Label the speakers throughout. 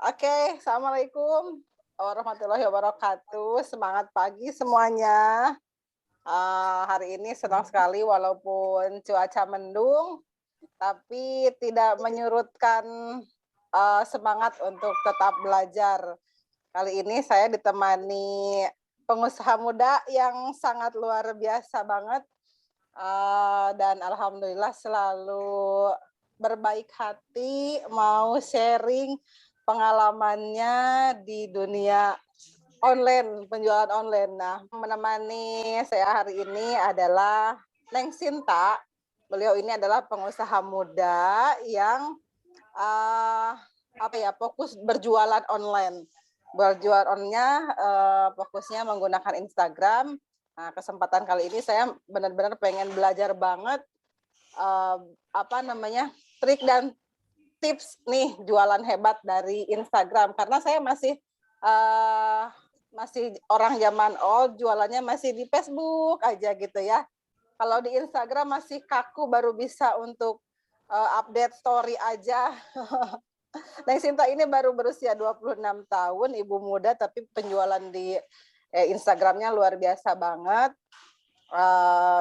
Speaker 1: Oke, assalamualaikum warahmatullahi wabarakatuh. Semangat pagi semuanya. Hari ini senang sekali walaupun cuaca mendung, tapi tidak menyurutkan semangat untuk tetap belajar. Kali ini saya ditemani pengusaha muda yang sangat luar biasa banget, dan alhamdulillah selalu berbaik hati, mau sharing pengalamannya di dunia online, penjualan online. Nah, menemani saya hari ini adalah Neng Sinta. Beliau ini adalah pengusaha muda yang fokus berjualan online. Berjualan online-nya fokusnya menggunakan Instagram. Nah, kesempatan kali ini saya benar-benar pengen belajar banget trik dan tips nih jualan hebat dari Instagram, karena saya masih orang zaman old, jualannya masih di Facebook aja gitu ya. Kalau di Instagram masih kaku, baru bisa untuk update story aja. Neng Sinta ini baru berusia 26 tahun, ibu muda, tapi penjualan di Instagramnya luar biasa banget.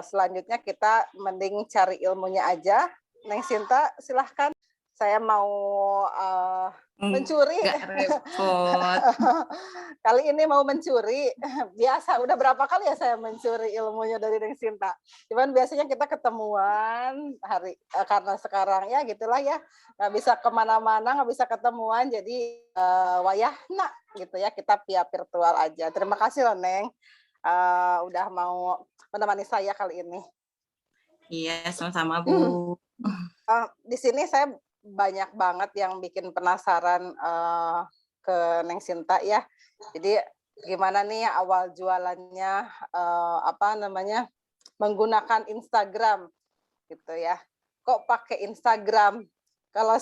Speaker 1: Selanjutnya kita mending cari ilmunya aja. Neng Sinta, silahkan. Saya mau mencuri.
Speaker 2: Nggak repot.
Speaker 1: Kali ini mau mencuri. Biasa, udah berapa kali ya saya mencuri ilmunya dari Neng Sinta. Cuman biasanya kita ketemuan karena sekarang ya gitulah ya, nggak bisa kemana-mana, nggak bisa ketemuan, jadi wayahna gitu ya, kita via virtual aja. Terima kasih loh Neng, udah mau menemani saya kali ini.
Speaker 2: Iya, sama-sama Bu.
Speaker 1: Di sini saya banyak banget yang bikin penasaran ke Neng Sinta ya. Jadi gimana nih awal jualannya, menggunakan Instagram gitu ya. Kok pakai Instagram? Kalau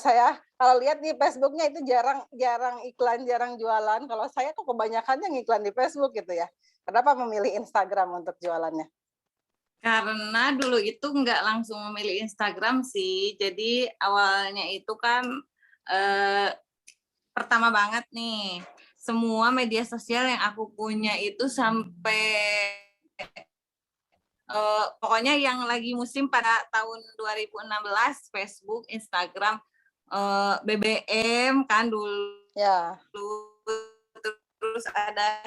Speaker 1: lihat di Facebooknya itu jarang iklan, jarang jualan. Kalau saya kok kebanyakannya ngiklan di Facebook gitu ya. Kenapa memilih Instagram untuk jualannya?
Speaker 2: Karena dulu itu nggak langsung memilih Instagram sih. Jadi awalnya itu kan pertama banget nih, semua media sosial yang aku punya itu sampai pokoknya yang lagi musim pada tahun 2016, Facebook, Instagram, BBM kan dulu.
Speaker 1: Ya.
Speaker 2: Terus ada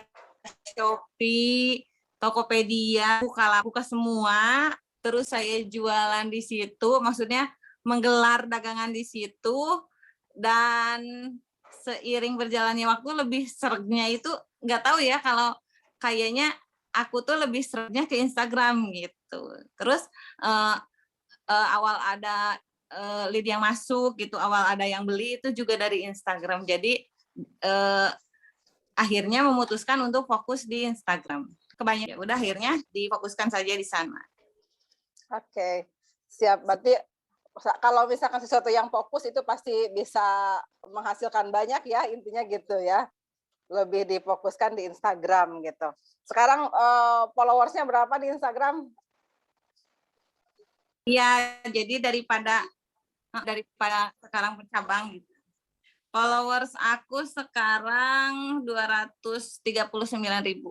Speaker 2: Shopee, Tokopedia, buka semua, terus saya jualan di situ, maksudnya menggelar dagangan di situ, dan seiring berjalannya waktu lebih seretnya itu nggak tahu ya, kalau kayaknya aku tuh lebih seretnya ke Instagram gitu. Terus awal ada lead yang masuk gitu, awal ada yang beli itu juga dari Instagram. Jadi akhirnya memutuskan untuk fokus di Instagram. Kebanyakan ya udah akhirnya difokuskan saja di sana.
Speaker 1: Oke, siap. Berarti kalau misalkan sesuatu yang fokus itu pasti bisa menghasilkan banyak ya, intinya gitu ya. Lebih difokuskan di Instagram gitu. Sekarang followersnya berapa di Instagram?
Speaker 2: Iya, jadi daripada sekarang bercabang gitu. Followers aku sekarang 239.000.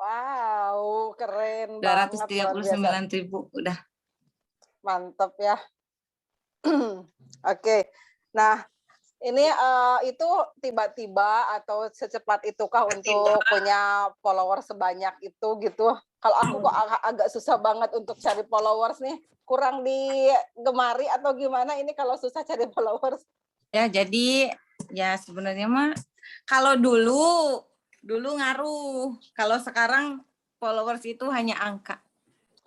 Speaker 1: Wow, keren banget, luar biasa.
Speaker 2: 239.000 udah.
Speaker 1: Mantap ya. Oke. Nah, ini itu tiba-tiba atau secepat itukah untuk punya follower sebanyak itu gitu? Kalau aku kok agak susah banget untuk cari followers nih, kurang digemari atau gimana ini kalau susah cari followers?
Speaker 2: Ya, jadi ya sebenarnya mah kalau dulu ngaruh, kalau sekarang followers itu hanya angka.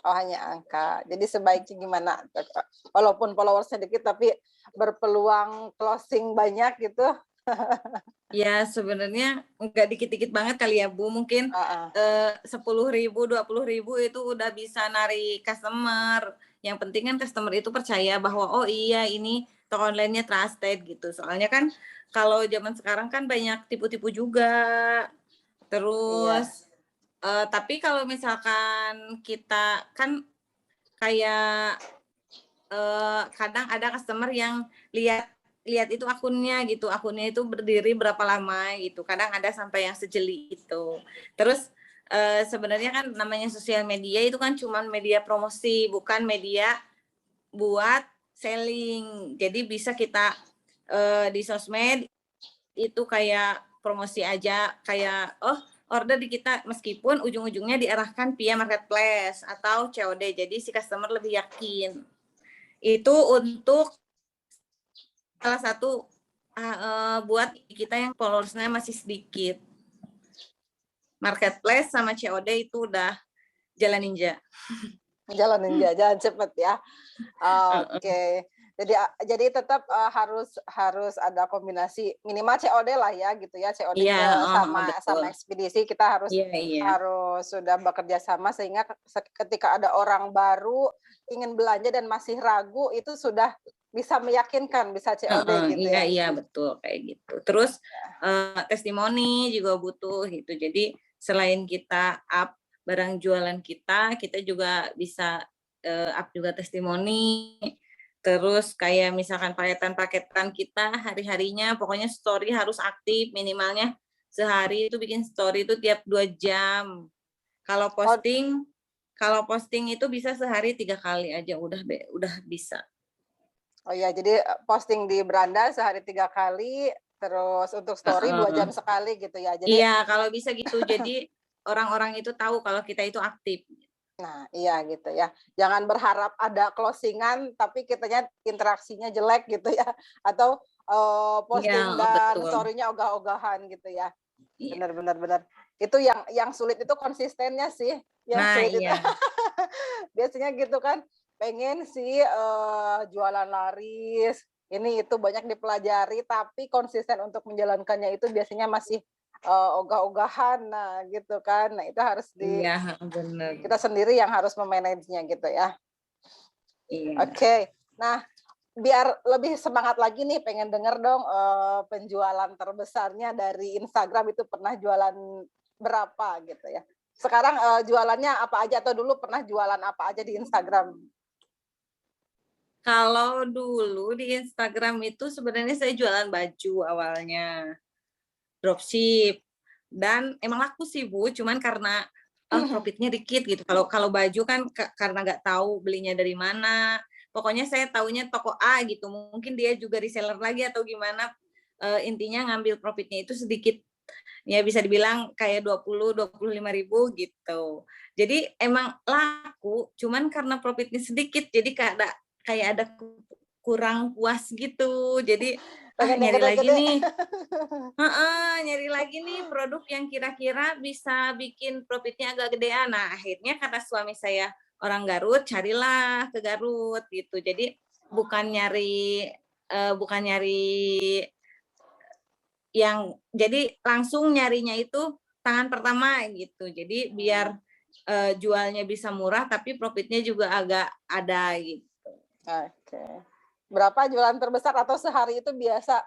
Speaker 1: Oh, hanya angka. Jadi sebaiknya gimana? Walaupun followers sedikit tapi berpeluang closing banyak gitu.
Speaker 2: Ya sebenarnya nggak dikit-dikit banget kali ya Bu, mungkin 10.000, 20.000 itu udah bisa narik customer. Yang penting kan customer itu percaya bahwa oh iya ini toko online-nya trusted gitu. Soalnya kan kalau zaman sekarang kan banyak tipu-tipu juga. Terus tapi kalau misalkan kita kan kayak kadang ada customer yang lihat lihat itu akunnya gitu, akunnya itu berdiri berapa lama gitu, kadang ada sampai yang sejeli itu. Terus sebenarnya kan namanya sosial media itu kan cuman media promosi, bukan media buat selling. Jadi bisa kita di sosmed itu kayak promosi aja, kayak order di kita, meskipun ujung-ujungnya diarahkan via marketplace atau COD, jadi si customer lebih yakin. Itu untuk salah satu buat kita yang followersnya masih sedikit. Marketplace sama COD itu udah jalan ninja.
Speaker 1: Jalan ninja, jalan cepet ya. Oke. Jadi tetap harus ada kombinasi minimal COD lah ya gitu ya. COD
Speaker 2: Iya,
Speaker 1: sama
Speaker 2: betul.
Speaker 1: ekspedisi kita harus
Speaker 2: Iya.
Speaker 1: harus sudah bekerja sama, sehingga ketika ada orang baru ingin belanja dan masih ragu, itu sudah bisa meyakinkan, bisa COD gitu ya.
Speaker 2: Iya betul kayak gitu. Terus testimoni juga butuh gitu. Jadi selain kita up barang jualan kita juga bisa up juga testimoni. Terus kayak misalkan paketan-paketan kita hari-harinya, pokoknya story harus aktif, minimalnya sehari itu bikin story itu tiap 2 jam. Kalau posting itu bisa sehari 3 kali aja udah bisa.
Speaker 1: Oh iya, jadi posting di beranda sehari 3 kali, terus untuk story 2 jam sekali gitu ya. Jadi
Speaker 2: Iya, kalau bisa gitu. Jadi orang-orang itu tahu kalau kita itu aktif.
Speaker 1: nah, iya gitu ya. Jangan berharap ada closing-an tapi kitanya interaksinya jelek gitu ya. Atau
Speaker 2: Iya,
Speaker 1: posting dan
Speaker 2: betul.
Speaker 1: story-nya ogah-ogahan gitu ya.
Speaker 2: Iya.
Speaker 1: Benar benar benar. Itu yang sulit itu konsistennya sih. Yang
Speaker 2: Nah,
Speaker 1: sulit itu.
Speaker 2: iya.
Speaker 1: Biasanya gitu kan. Pengen sih jualan laris, ini itu banyak dipelajari, tapi konsisten untuk menjalankannya itu biasanya masih ogah-ogahan, nah gitu kan. Nah itu harus
Speaker 2: Iya, benar.
Speaker 1: kita sendiri yang harus memanagenya gitu ya.
Speaker 2: Iya.
Speaker 1: Oke, nah biar lebih semangat lagi nih, pengen denger dong penjualan terbesarnya dari Instagram itu pernah jualan berapa gitu ya. Sekarang jualannya apa aja, atau dulu pernah jualan apa aja di Instagram?
Speaker 2: Kalau dulu di Instagram itu sebenarnya saya jualan baju awalnya, dropship. Dan emang laku sih Bu, cuman karena profitnya dikit gitu. Kalau baju kan karena nggak tahu belinya dari mana. Pokoknya saya taunya toko A gitu. Mungkin dia juga reseller lagi atau gimana. Intinya ngambil profitnya itu sedikit. Ya bisa dibilang kayak 25.000 gitu. Jadi emang laku, cuman karena profitnya sedikit, jadi kayak ada kurang puas gitu. Jadi
Speaker 1: Pengen yang
Speaker 2: nyari lagi
Speaker 1: gede-gede.
Speaker 2: nih. Nyari lagi nih produk yang kira-kira bisa bikin profitnya agak gedean. Nah, akhirnya karena suami saya orang Garut, carilah ke Garut gitu. Jadi bukan nyari yang, jadi langsung nyarinya itu tangan pertama gitu. Jadi biar jualnya bisa murah tapi profitnya juga agak ada gitu.
Speaker 1: Oke. Berapa jualan terbesar, atau sehari itu biasa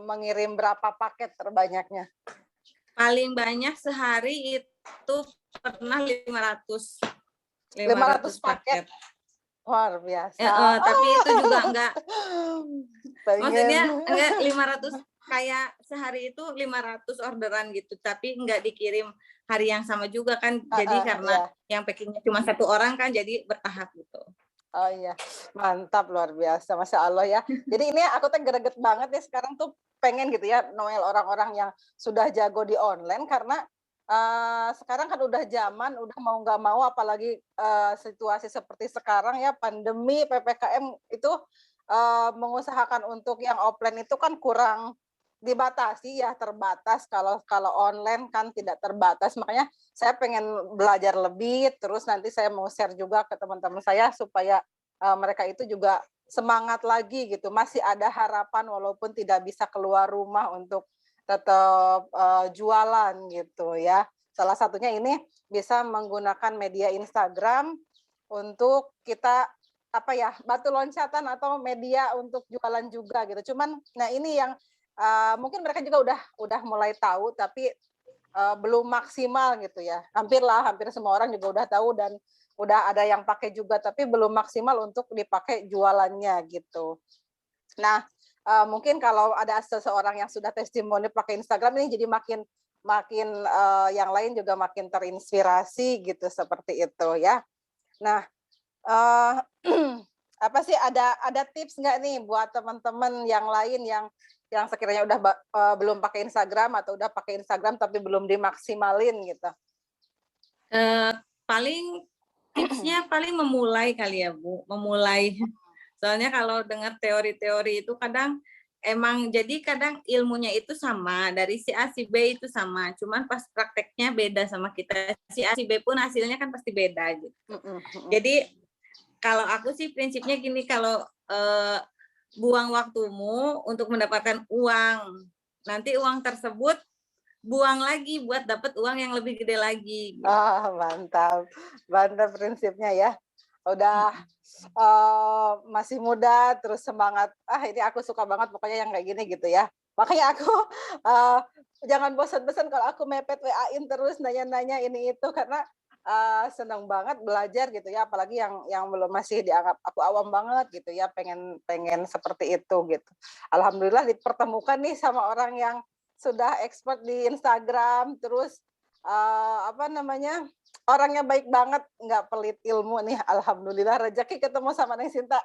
Speaker 1: mengirim berapa paket terbanyaknya?
Speaker 2: Paling banyak sehari itu pernah 500
Speaker 1: 500 paket.
Speaker 2: paket.
Speaker 1: Luar biasa.
Speaker 2: Tapi itu juga enggak, maksudnya
Speaker 1: Pengen.
Speaker 2: enggak 500 kayak sehari itu 500 orderan gitu, tapi enggak dikirim hari yang sama juga kan. Jadi karena
Speaker 1: Ya.
Speaker 2: yang packingnya cuma 1 orang kan, jadi bertahap gitu.
Speaker 1: Oh iya, mantap, luar biasa, Masya Allah ya. Jadi ini aku tuh greget banget ya sekarang tuh, pengen gitu ya Noel orang-orang yang sudah jago di online, karena sekarang kan udah zaman, udah mau nggak mau, apalagi situasi seperti sekarang ya, pandemi, PPKM itu mengusahakan untuk yang offline itu kan kurang dibatasi ya, terbatas. Kalau online kan tidak terbatas, makanya saya pengen belajar lebih, terus nanti saya mau share juga ke teman-teman saya supaya mereka itu juga semangat lagi gitu, masih ada harapan walaupun tidak bisa keluar rumah untuk tetap jualan gitu ya. Salah satunya ini bisa menggunakan media Instagram untuk kita batu loncatan atau media untuk jualan juga gitu. Cuman nah ini yang mungkin mereka juga udah mulai tahu, tapi belum maksimal gitu ya. Hampir semua orang juga udah tahu dan udah ada yang pakai juga, tapi belum maksimal untuk dipakai jualannya gitu. Nah, mungkin kalau ada seseorang yang sudah testimoni pakai Instagram ini jadi makin makin yang lain juga makin terinspirasi gitu seperti itu ya. Nah, eee, apa sih ada tips nggak nih buat teman-teman yang lain yang sekiranya udah belum pakai Instagram atau udah pakai Instagram tapi belum dimaksimalin gitu?
Speaker 2: Paling tipsnya paling memulai kali ya, Bu, memulai. Soalnya kalau dengar teori-teori itu kadang emang jadi kadang ilmunya itu sama, dari si A, si B itu sama, cuman pas prakteknya beda sama kita. Si A, si B pun hasilnya kan pasti beda gitu.
Speaker 1: Mhm mhm.
Speaker 2: Jadi kalau aku sih prinsipnya gini, kalau buang waktumu untuk mendapatkan uang, nanti uang tersebut buang lagi buat dapat uang yang lebih gede lagi. Gitu.
Speaker 1: Mantap. Mantap prinsipnya ya. Udah, masih muda terus semangat, ini aku suka banget pokoknya yang kayak gini gitu ya. Makanya aku, eee, jangan bosan-bosan kalau aku mepet WA-in terus nanya-nanya ini itu karena, seneng banget belajar gitu ya, apalagi yang belum masih dianggap aku awam banget gitu ya, pengen pengen seperti itu gitu. Alhamdulillah dipertemukan nih sama orang yang sudah expert di Instagram, terus, apa namanya, orangnya baik banget, nggak pelit ilmu nih, alhamdulillah rezeki ketemu sama Neng Sinta.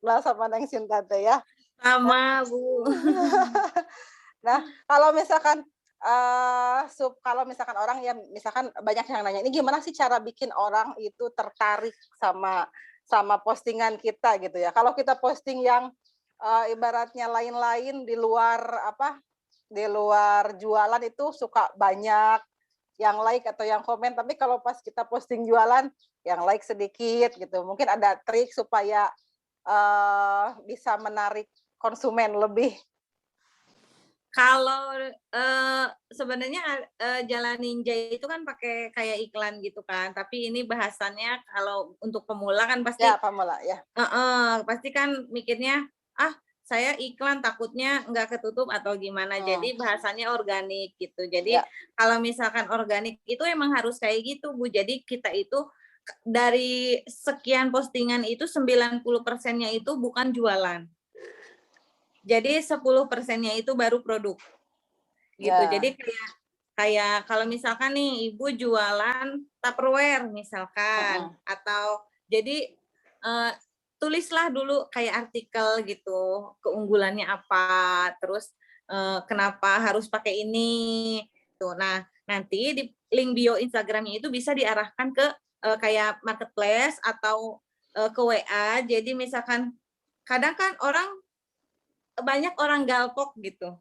Speaker 1: Kenal sama Neng Sinta teh ya.
Speaker 2: Sama, Bu.
Speaker 1: Nah, kalau misalkan, kalau misalkan orang ya misalkan banyak yang nanya, "Ini gimana sih cara bikin orang itu tertarik sama sama postingan kita?" Gitu ya. Kalau kita posting yang, ibaratnya lain-lain di luar apa, di luar jualan itu suka banyak yang like atau yang komen, tapi kalau pas kita posting jualan, yang like sedikit gitu. Mungkin ada trik supaya, bisa menarik konsumen lebih.
Speaker 2: Kalau, sebenarnya, Jalan Ninja itu kan pakai kayak iklan gitu kan, tapi ini bahasannya kalau untuk pemula kan
Speaker 1: Ya,
Speaker 2: pasti
Speaker 1: pamela ya.
Speaker 2: pasti kan mikirnya, "Ah, saya iklan takutnya nggak ketutup atau gimana."
Speaker 1: Mmm,
Speaker 2: Jadi bahasannya organik gitu. Jadi
Speaker 1: ya,
Speaker 2: kalau misalkan organik itu emang harus kayak gitu, Bu. Jadi kita itu dari sekian postingan itu 90%-nya itu bukan jualan. Jadi 10%-nya itu baru produk. Gitu.
Speaker 1: ya,
Speaker 2: Jadi kayak kayak kalau misalkan nih ibu jualan Tupperware misalkan,
Speaker 1: mhm,
Speaker 2: atau jadi, eee, tulislah dulu kayak artikel gitu, keunggulannya apa, terus, kenapa harus pakai ini, tuh. Nah, nanti di link bio Instagram-nya itu bisa diarahkan ke, kayak marketplace atau, ke WA. Jadi misalkan kadang kan banyak orang galpok gitu.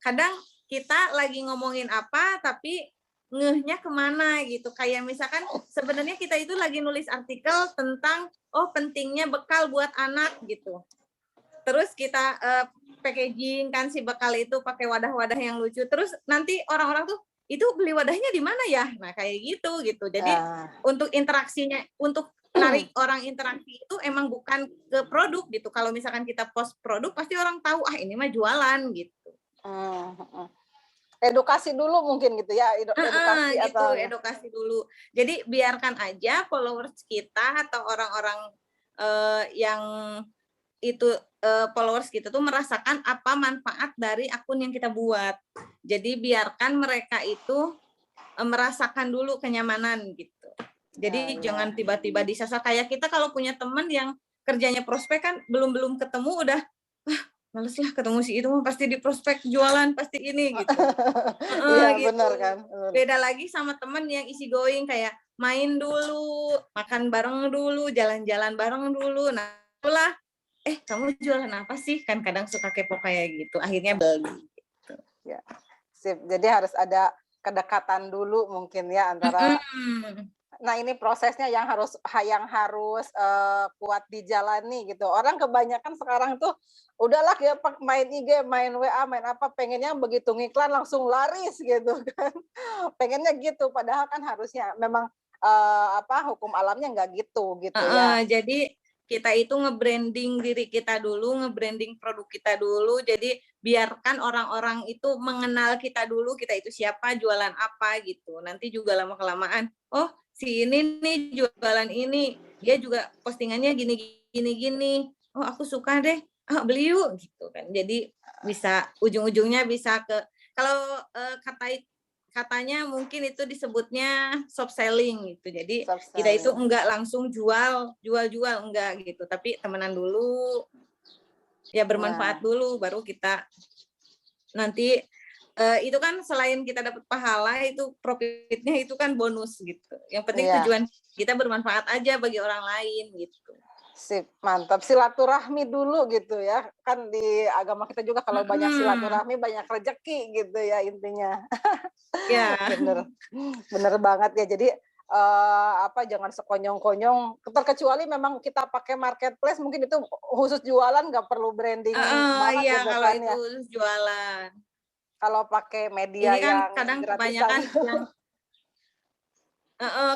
Speaker 2: Kadang kita lagi ngomongin apa, tapi ngehnya kemana gitu. Kayak misalkan sebenarnya kita itu lagi nulis artikel tentang, oh pentingnya bekal buat anak gitu. Terus kita packaging kan si bekal itu pakai wadah-wadah yang lucu. Terus nanti orang-orang tuh, itu beli wadahnya di mana ya? Nah kayak gitu gitu. Jadi
Speaker 1: ah.
Speaker 2: untuk interaksinya, untuk narik orang interaksi itu emang bukan ke produk gitu. Kalau misalkan kita post produk pasti orang tahu, ah ini mah jualan gitu.
Speaker 1: Mhm. Edukasi dulu mungkin gitu ya, edukasi
Speaker 2: Gitu,
Speaker 1: atau
Speaker 2: edukasi dulu. Jadi biarkan aja followers kita atau orang-orang, yang itu, followers kita tuh merasakan apa manfaat dari akun yang kita buat. Jadi biarkan mereka itu, merasakan dulu kenyamanan gitu.
Speaker 1: ya
Speaker 2: Jadi
Speaker 1: ya.
Speaker 2: jangan tiba-tiba disasar, kayak kita kalau punya teman yang kerjanya prospek kan belum ketemu udah, "Males lah ketemu si itu mah pasti di prospek jualan, pasti ini," gitu.
Speaker 1: Iya
Speaker 2: Gitu.
Speaker 1: benar kan, bener.
Speaker 2: Beda lagi sama temen yang easy going kayak main dulu, makan bareng dulu, jalan-jalan bareng dulu. Nah, itulah, kamu jualan apa sih? Kan kadang suka kepo kayak gitu, akhirnya beli.
Speaker 1: Ya, sip. Jadi harus ada kedekatan dulu mungkin ya antara
Speaker 2: Mhm.
Speaker 1: nah ini prosesnya yang harus, kuat dijalani gitu. Orang kebanyakan sekarang tuh udahlah ya main IG, main WA, main apa, pengennya begitu ngiklan langsung laris gitu kan. Pengennya gitu, padahal kan harusnya memang, apa, hukum alamnya nggak gitu ya.
Speaker 2: Jadi kita itu nge-branding diri kita dulu, nge-branding produk kita dulu, jadi biarkan orang-orang itu mengenal kita dulu, kita itu siapa, jualan apa, gitu. Nanti juga lama-kelamaan, "Oh, si ini nih jualan ini, dia juga postingannya gini gini gini. Oh, aku suka deh. beli yuk gitu kan. Jadi bisa ujung-ujungnya bisa ke kalau katanya mungkin itu disebutnya soft selling gitu. Jadi kita itu enggak langsung jual enggak gitu, tapi temenan dulu, ya bermanfaat dulu, baru kita nanti itu kan selain kita dapat pahala, itu profitnya itu kan bonus gitu. Yang penting tujuan kita bermanfaat aja bagi orang lain gitu.
Speaker 1: Sip, mantap. Silaturahmi dulu gitu ya. Kan di agama kita juga kalau banyak silaturahmi banyak rezeki gitu ya intinya.
Speaker 2: Ya.
Speaker 1: Bener banget ya. Jadi jangan sekonyong-konyong. Terkecuali memang kita pakai marketplace, mungkin itu khusus jualan, nggak perlu branding banget
Speaker 2: iya,
Speaker 1: gitu
Speaker 2: kalau
Speaker 1: kan
Speaker 2: itu
Speaker 1: ya.
Speaker 2: Jualan.
Speaker 1: Kalau pakai media
Speaker 2: ini kan
Speaker 1: yang
Speaker 2: kadang
Speaker 1: gratisan.
Speaker 2: Kebanyakan yang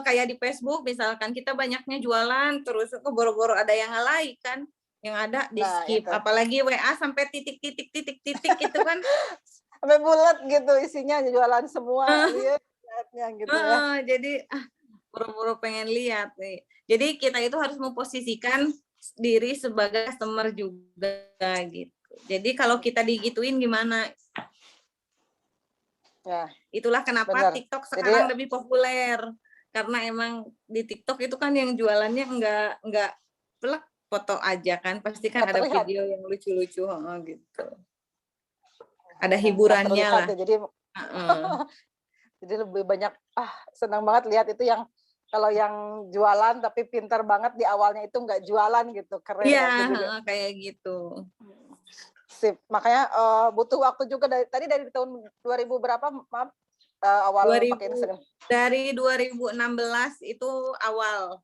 Speaker 2: kayak di Facebook misalkan kita banyaknya jualan terus boro-boro ada yang like kan, yang ada di skip. Apalagi WA sampai titik itu kan
Speaker 1: sampai bulat gitu isinya, jualan semua lihatnya gitu ya.
Speaker 2: Jadi boro-boro pengen lihat nih. Jadi kita itu harus memposisikan diri sebagai customer juga gitu. Jadi kalau kita digituin gimana?
Speaker 1: Ya.
Speaker 2: Itulah kenapa TikTok sekarang lebih populer. Karena emang di TikTok itu kan yang jualannya enggak plek foto aja kan, pasti kan ada video yang lucu-lucu gitu. Ada hiburannya lah.
Speaker 1: Ya, jadi lebih banyak senang banget lihat itu yang kalau yang jualan tapi pintar banget di awalnya itu enggak jualan gitu, keren.
Speaker 2: Iya, kayak gitu.
Speaker 1: Sip, makanya butuh waktu juga dari tahun 2000 berapa maaf awal pakai Instagram.
Speaker 2: Dari 2016 itu awal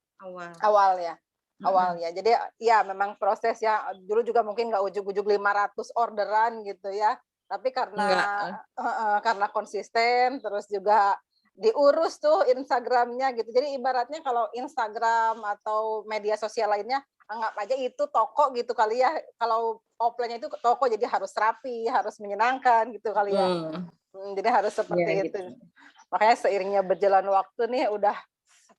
Speaker 1: ya. Awal ya. Jadi ya memang prosesnya dulu juga mungkin nggak ujug-ujug 500 orderan gitu ya. Tapi karena konsisten, terus juga diurus tuh Instagramnya gitu. Jadi ibaratnya kalau Instagram atau media sosial lainnya, anggap aja itu toko gitu kali ya. Kalau offline-nya itu toko, jadi harus rapi, harus menyenangkan gitu kali ya. Jadi harus seperti itu. Gitu. Makanya seiringnya berjalan waktu nih udah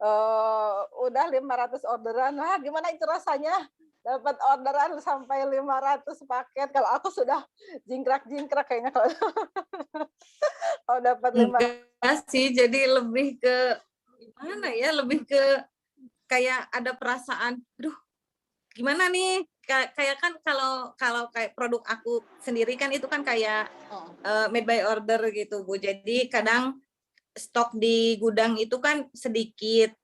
Speaker 1: 500 orderan. Nah, gimana itu rasanya dapat orderan sampai 500 paket? Kalau aku sudah jingkrak-jingkrak kayaknya kalau dapat 500.
Speaker 2: Enggak sih, jadi lebih ke gimana ya? Lebih ke kayak ada perasaan, aduh, gimana nih? Kayak kan kalau kayak produk aku sendiri kan itu kan kayak made by order gitu, Bu. Jadi kadang stok di gudang itu kan sedikit,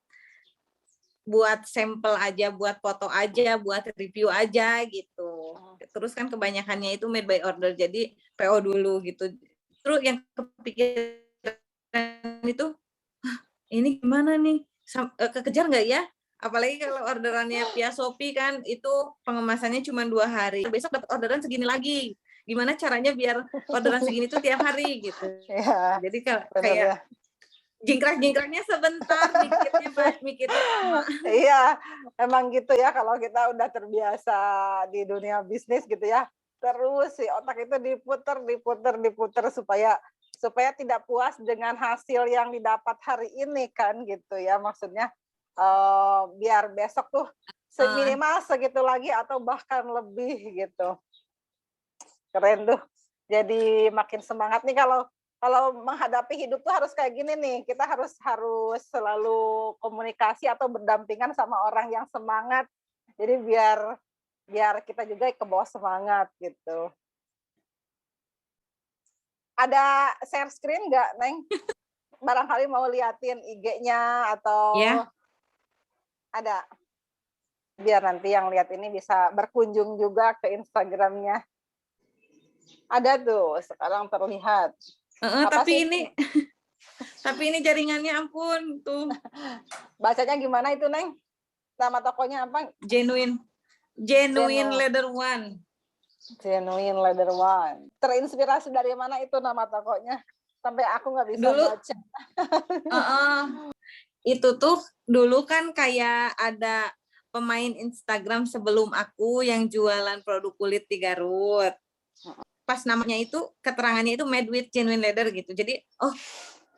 Speaker 2: buat sampel aja, buat foto aja, buat review aja gitu. Terus kan kebanyakannya itu made by order, jadi PO dulu gitu. Terus yang kepikiran itu, ini gimana nih? Kekejar nggak ya? Apalagi kalau orderannya via Shopee kan itu pengemasannya cuma 2 hari. Besok dapat orderan segini lagi. Gimana caranya biar orderan segini tuh tiap hari gitu.
Speaker 1: Ya,
Speaker 2: jadi kayak jingkrak-jingkraknya sebentar, mikirnya lama.
Speaker 1: Iya, emang gitu ya kalau kita udah terbiasa di dunia bisnis gitu ya. Terus si otak itu diputer supaya tidak puas dengan hasil yang didapat hari ini kan gitu ya. Maksudnya biar besok tuh minimal segitu lagi atau bahkan lebih gitu. Keren tuh. Jadi makin semangat nih kalau menghadapi hidup tuh harus kayak gini nih. Kita harus selalu komunikasi atau berdampingan sama orang yang semangat. Jadi biar kita juga ke bawah semangat gitu. Ada share screen nggak, Neng? Barangkali mau liatin IG-nya atau ada. Biar nanti yang lihat ini bisa berkunjung juga ke Instagram-nya. Ada tuh, sekarang terlihat.
Speaker 2: Tapi ini jaringannya ampun tuh.
Speaker 1: Bacanya gimana itu, Neng? Nama tokonya apa?
Speaker 2: Genuine Leather One.
Speaker 1: Genuine Leather One. Terinspirasi dari mana itu nama tokonya? Sampai aku nggak bisa baca.
Speaker 2: Itu tuh dulu kan kayak ada pemain Instagram sebelum aku yang jualan produk kulit di Garut. Pas namanya itu keterangannya itu made with genuine leather gitu. Jadi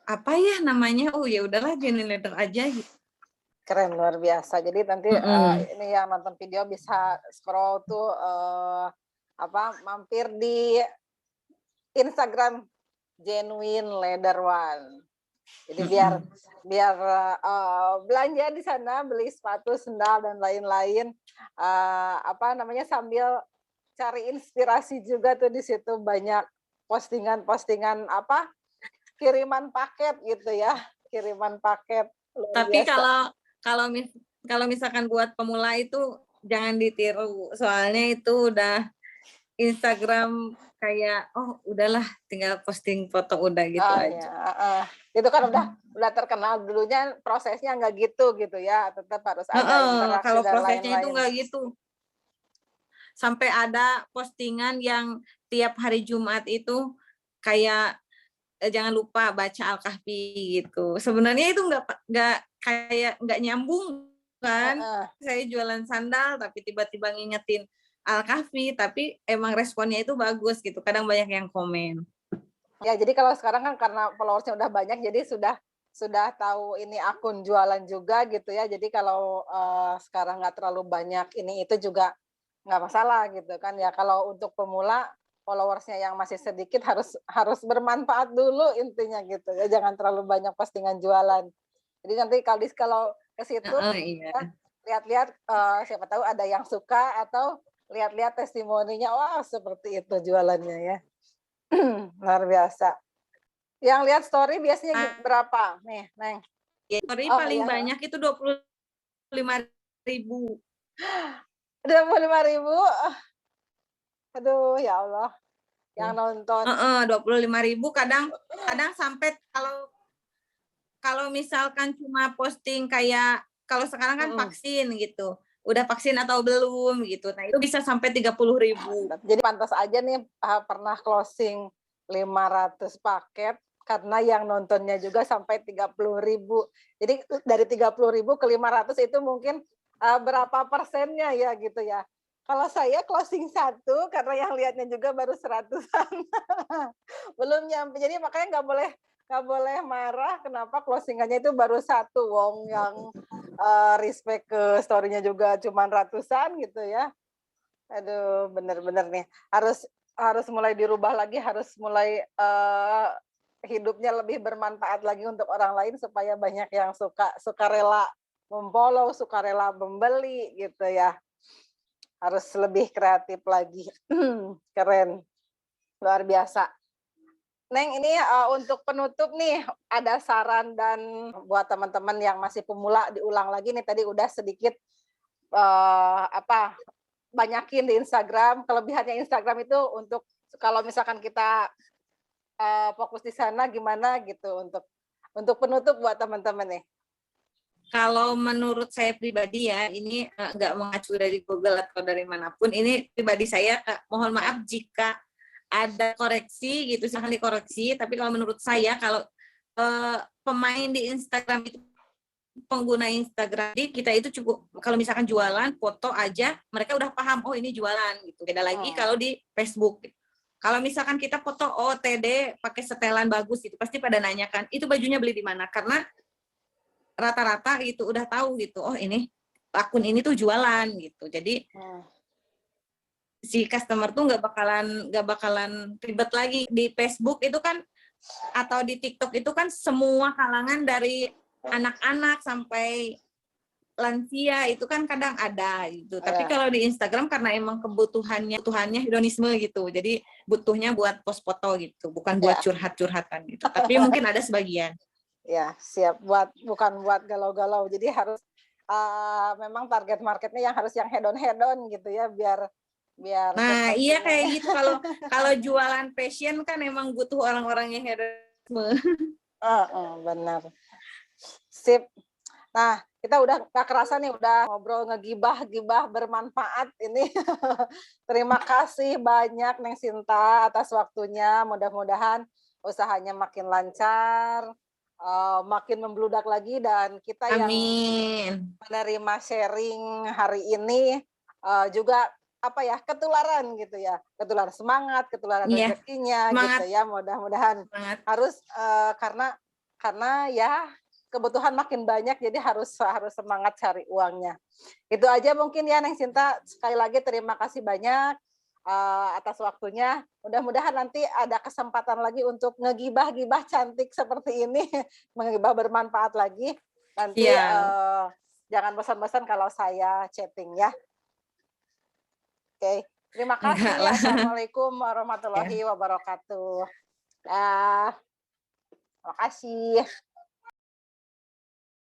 Speaker 2: apa ya namanya? Oh ya udahlah genuine leather aja gitu.
Speaker 1: Keren, luar biasa. Jadi nanti ini yang nonton video bisa scroll tuh mampir di Instagram Genuine Leather One. Jadi biar belanja di sana, beli sepatu, sendal dan lain-lain, sambil cari inspirasi juga tuh di situ banyak postingan-postingan kiriman paket gitu ya, kiriman paket.
Speaker 2: Tapi kalau misalkan buat pemula itu jangan ditiru, soalnya itu udah Instagram kayak udahlah tinggal posting foto udah gitu aja.
Speaker 1: Ya, itu kan udah terkenal, dulunya prosesnya nggak gitu ya, tetap harus ada interaksi
Speaker 2: kalau
Speaker 1: dan
Speaker 2: prosesnya itu
Speaker 1: lain-lain.
Speaker 2: nggak gitu. Sampai ada postingan yang tiap hari Jumat itu kayak jangan lupa baca Al-Kahfi gitu. Sebenarnya itu nggak nyambung kan. Saya jualan sandal tapi tiba-tiba ngingetin Al-Kahfi, tapi emang responnya itu bagus gitu. Kadang banyak yang komen.
Speaker 1: Ya, jadi kalau sekarang kan karena followersnya udah banyak, jadi sudah tahu ini akun jualan juga gitu ya. Jadi kalau sekarang nggak terlalu banyak ini itu juga nggak masalah gitu kan ya. Kalau untuk pemula followersnya yang masih sedikit harus bermanfaat dulu intinya gitu ya. Jangan terlalu banyak postingan jualan. Jadi nanti kalau ke situ ya, lihat-lihat siapa tahu ada yang suka atau lihat-lihat testimoninya, wah seperti itu jualannya ya. Luar biasa. Yang lihat story biasanya berapa nih, Neng?
Speaker 2: Story paling banyak itu 25.000.
Speaker 1: 25.000. Aduh, ya Allah. Yang nonton.
Speaker 2: 25.000 kadang sampai kalau misalkan cuma posting kayak kalau sekarang kan vaksin gitu. Udah vaksin atau belum gitu. Nah, itu bisa sampai 30.000.
Speaker 1: Jadi pantas aja nih pernah closing 500 paket karena yang nontonnya juga sampai 30.000. Jadi dari 30.000 ke 500 itu mungkin berapa persennya ya gitu ya. Kalau saya closing 1 karena yang lihatnya juga baru 100-an. Belum nyampe. Jadi makanya nggak boleh marah kenapa closingannya itu baru 1, wong yang respect ke story-nya juga cuma ratusan gitu ya. Aduh, bener-bener nih harus mulai dirubah lagi, harus mulai hidupnya lebih bermanfaat lagi untuk orang lain supaya banyak yang suka rela memfollow, suka rela membeli gitu ya. Harus lebih kreatif lagi. Keren, luar biasa. Neng, ini untuk penutup nih, ada saran dan buat teman-teman yang masih pemula, diulang lagi nih, tadi udah sedikit banyakin di Instagram. Kelebihannya Instagram itu untuk kalau misalkan kita fokus di sana gimana gitu, untuk penutup buat teman-teman nih.
Speaker 2: Kalau menurut saya pribadi ya, ini nggak mengacu dari Google atau dari manapun, ini pribadi saya, mohon maaf jika ada koreksi gitu, silahkan dikoreksi, tapi kalau menurut saya, kalau pemain di Instagram itu, pengguna Instagram, kita itu cukup, kalau misalkan jualan, foto aja, mereka udah paham, oh ini jualan, gitu. Beda lagi kalau di Facebook. Kalau misalkan kita foto OOTD, pakai setelan bagus, gitu, pasti pada nanyakan, itu bajunya beli di mana? Karena rata-rata gitu udah tahu gitu, oh ini akun ini tuh jualan gitu. Jadi si customer tuh nggak bakalan ribet lagi. Di Facebook itu kan atau di TikTok itu kan semua kalangan dari anak-anak sampai lansia itu kan kadang ada gitu. Tapi kalau di Instagram karena emang kebutuhannya hedonisme gitu. Jadi butuhnya buat post foto gitu, bukan buat curhat-curhatan gitu. Tapi mungkin ada sebagian.
Speaker 1: Ya, siap, bukan buat galau-galau. Jadi harus memang target marketnya yang harus yang hedon-hedon gitu ya, biar
Speaker 2: nah iya kayak gitu. Kalau jualan fashion kan emang butuh orang-orang yang hedonisme.
Speaker 1: Benar. Sip. Nah, kita udah gak kerasa nih, udah ngobrol ngegibah bermanfaat ini. Terima kasih banyak Neng Sinta atas waktunya. Mudah-mudahan usahanya makin lancar, makin membludak lagi, dan kita yang menerima sharing hari ini juga ketularan gitu ya, ketularan semangat, ketularan rezekinya gitu ya. Mudah-mudahan harus karena ya kebutuhan makin banyak, jadi harus semangat cari uangnya. Itu aja mungkin ya Neng Sinta. Sekali lagi terima kasih banyak. atas waktunya. Mudah-mudahan nanti ada kesempatan lagi untuk ngegibah-gibah cantik seperti ini, mengegibah bermanfaat lagi. Nanti
Speaker 2: Iya.
Speaker 1: jangan bosan-bosan kalau saya chatting ya. Oke, terima
Speaker 2: Enggak
Speaker 1: kasih.
Speaker 2: lah.
Speaker 1: Assalamualaikum
Speaker 2: Ya.
Speaker 1: warahmatullahi wabarakatuh. Dah, terima kasih.